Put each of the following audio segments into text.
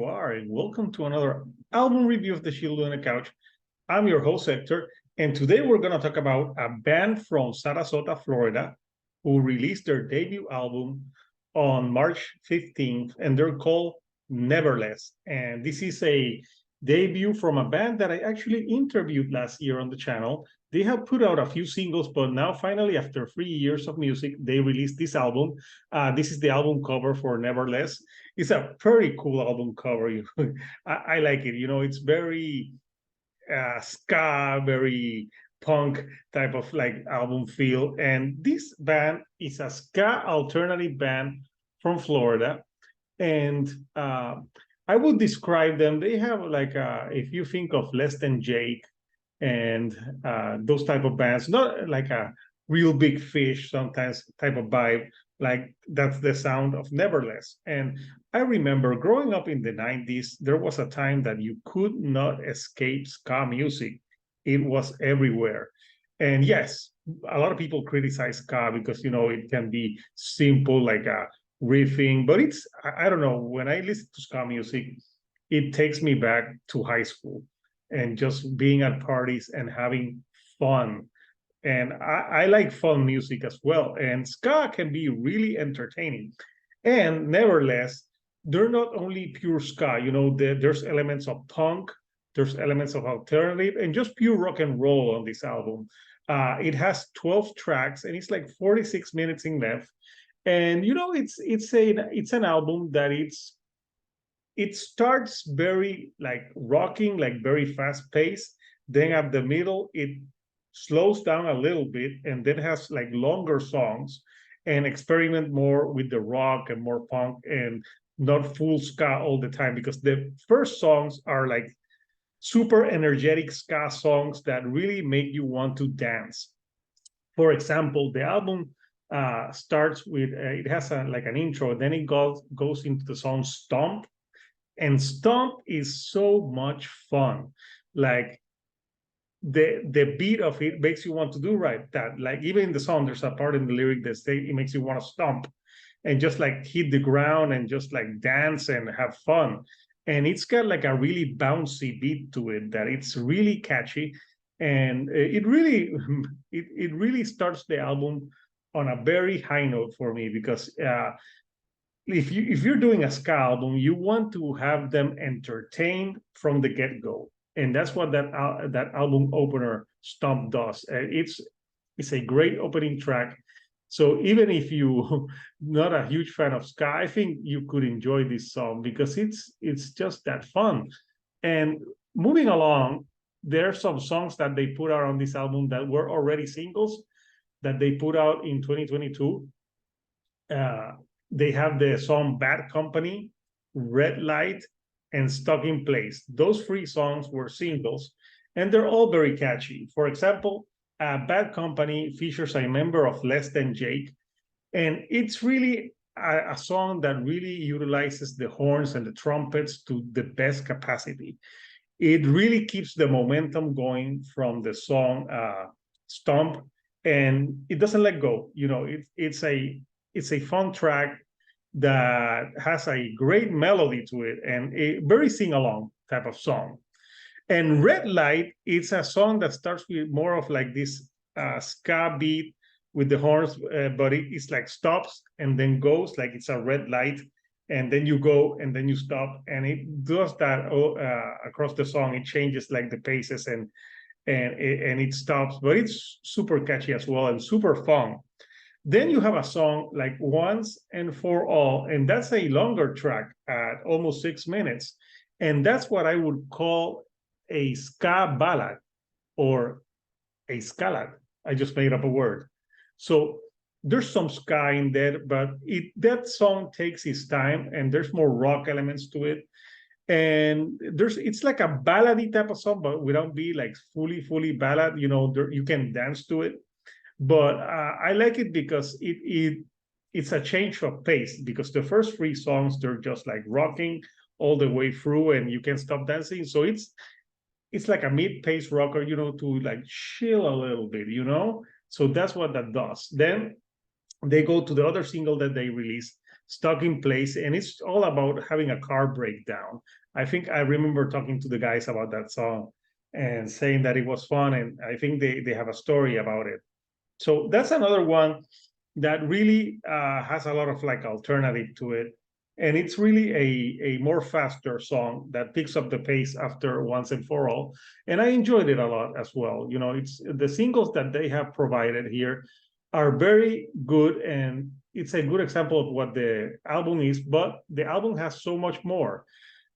And welcome to another album review of the Shield on the Couch. I'm your host, Hector, and today we're going to talk about a band from Sarasota, Florida, who released their debut album on March 15th, and they're called Neverless. And this is a debut from a band that I actually interviewed last year on the channel. They have put out a few singles, but now finally, after 3 years of music, they released this album. This is the album cover for Neverless. It's a pretty cool album cover. I like it. It's very ska, very punk type of like album feel. And this band is a ska alternative band from Florida. And I would describe them. They have like, if you think of Less Than Jake and those type of bands, not like a real big fish sometimes type of vibe, like that's the sound of Neverless. And I remember growing up in the 90s, there was a time that you could not escape ska music. It was everywhere. And yes, a lot of people criticize ska because, it can be simple, like a riffing, but I don't know, when I listen to ska music, it takes me back to high school and just being at parties and having fun. And I like fun music as well. And ska can be really entertaining. And nevertheless, they're not only pure ska, there's elements of punk, there's elements of alternative, and just pure rock and roll on this album. It has 12 tracks and it's like 46 minutes in length. And it's an album that it starts very like rocking, like very fast paced. Then at the middle, it slows down a little bit and then has like longer songs and experiment more with the rock and more punk and not full ska all the time, because the first songs are like super energetic ska songs that really make you want to dance. For example, the album starts with it has like an intro, then it goes into the song Stomp, and Stomp is so much fun. Like the beat of it makes you want to do right that, like, even in the song there's a part in the lyric that say it makes you want to stomp and just like hit the ground and just like dance and have fun. And it's got like a really bouncy beat to it that it's really catchy, and it really starts the album on a very high note for me, because if you're doing a ska album, you want to have them entertained from the get-go, and that's what that album opener Stomp does. It's a great opening track. So even if you not a huge fan of ska, I think you could enjoy this song because it's just that fun. And moving along, there are some songs that they put out on this album that were already singles that they put out in 2022. They have the song Bad Company, Red Light, and Stuck in Place. Those three songs were singles, and they're all very catchy. For example, Bad Company features a member of Less Than Jake, and it's really a song that really utilizes the horns and the trumpets to the best capacity. It really keeps the momentum going from the song Stomp, and it doesn't let go. It's a fun track that has a great melody to it and a very sing-along type of song. And Red Light, it's a song that starts with more of like this ska beat with the horns, but it's like stops and then goes like it's a red light, and then you go and then you stop, and it does that across the song. It changes like the paces and it stops, but it's super catchy as well and super fun. Then you have a song like Once and For All, and that's a longer track at almost 6 minutes. And that's what I would call a ska ballad or a scalad. I just made up a word. So there's some ska in there, but that song takes its time and there's more rock elements to it. And it's like a ballady type of song, but without being like fully ballad. You can dance to it. But I like it because it's a change of pace, because the first three songs, they're just like rocking all the way through and you can't stop dancing. So it's like a mid-pace rocker, to like chill a little bit, So that's what that does. Then they go to the other single that they released, stuck in place, and it's all about having a car breakdown. I think I remember talking to the guys about that song and saying that it was fun, and I think they have a story about it. So that's another one that really has a lot of like alternative to it. And it's really a more faster song that picks up the pace after Once and For All. And I enjoyed it a lot as well. You know, it's the singles that they have provided here are very good, and it's a good example of what the album is, but the album has so much more.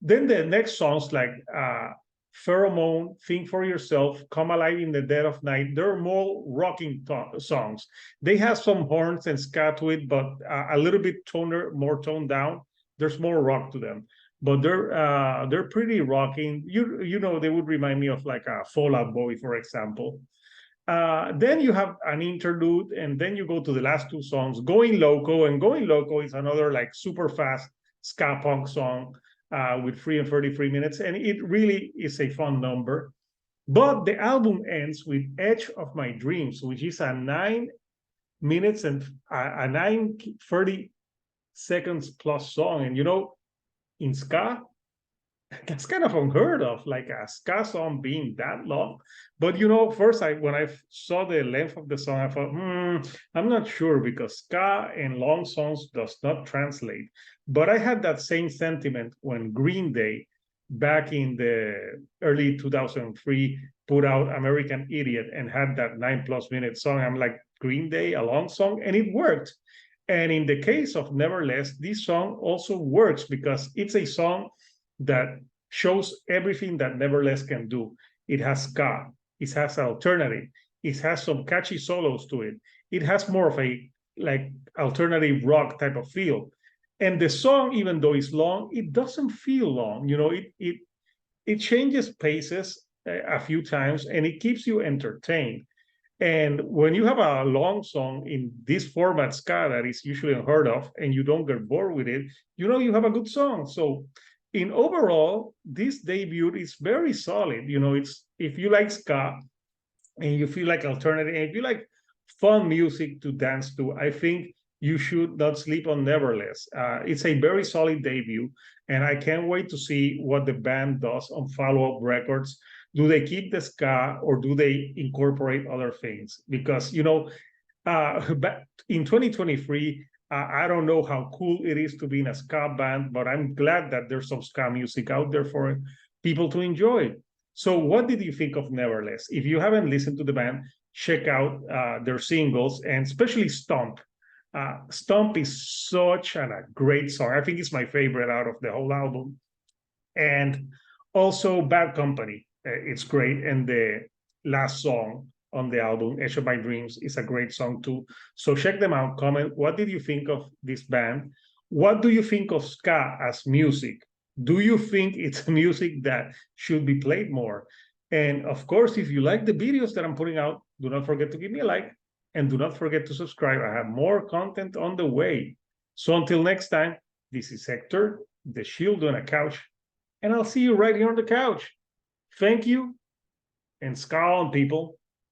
Then the next songs like Pheromone, Think for Yourself, Come Alive in the Dead of Night, they're more rocking songs. They have some horns and ska to it, but a little bit more toned down. There's more rock to them, but they're pretty rocking. You know, they would remind me of like a Fall Out Boy, for example. Then you have an interlude, and then you go to the last two songs, Going Loco, and Going Loco is another like super fast ska punk song with 3 and 33 minutes, and it really is a fun number. But the album ends with Edge of My Dreams, which is a 9 minutes and a 9:30 seconds plus song. And you know, in ska, that's kind of unheard of, like a ska song being that long. But you know, first when I saw the length of the song, I thought, I'm not sure, because ska and long songs does not translate. But I had that same sentiment when Green Day, back in the early 2003, put out American Idiot and had that 9+ minute song. I'm like, Green Day, a long song, and it worked. And in the case of Neverless, this song also works because it's a song that shows everything that Neverless can do. It has ska, it has alternative, it has some catchy solos to it. It has more of a like alternative rock type of feel. And the song, even though it's long, it doesn't feel long. You know, it changes paces a few times, and it keeps you entertained. And when you have a long song in this format, ska, that is usually unheard of, and you don't get bored with it, you know you have a good song. So in overall, this debut is very solid. You know, it's, if you like ska and you feel like alternative, and if you like fun music to dance to, I think you should not sleep on Neverless. It's a very solid debut, and I can't wait to see what the band does on follow-up records. Do they keep the ska, or do they incorporate other things? Because, you know, back in 2023, I don't know how cool it is to be in a ska band, but I'm glad that there's some ska music out there for people to enjoy. So what did you think of Neverless? If you haven't listened to the band, check out their singles, and especially Stomp. Stomp is such a great song. I think it's my favorite out of the whole album. And also Bad Company. It's great. And the last song on the album, Edge of My Dreams, is a great song too. So check them out. Comment, what did you think of this band? What do you think of ska as music? Do you think it's music that should be played more? And of course, if you like the videos that I'm putting out, do not forget to give me a like, and do not forget to subscribe. I have more content on the way. So until next time, this is Hector, the Shield on a Couch, and I'll see you right here on the couch. Thank you, and ska on, people.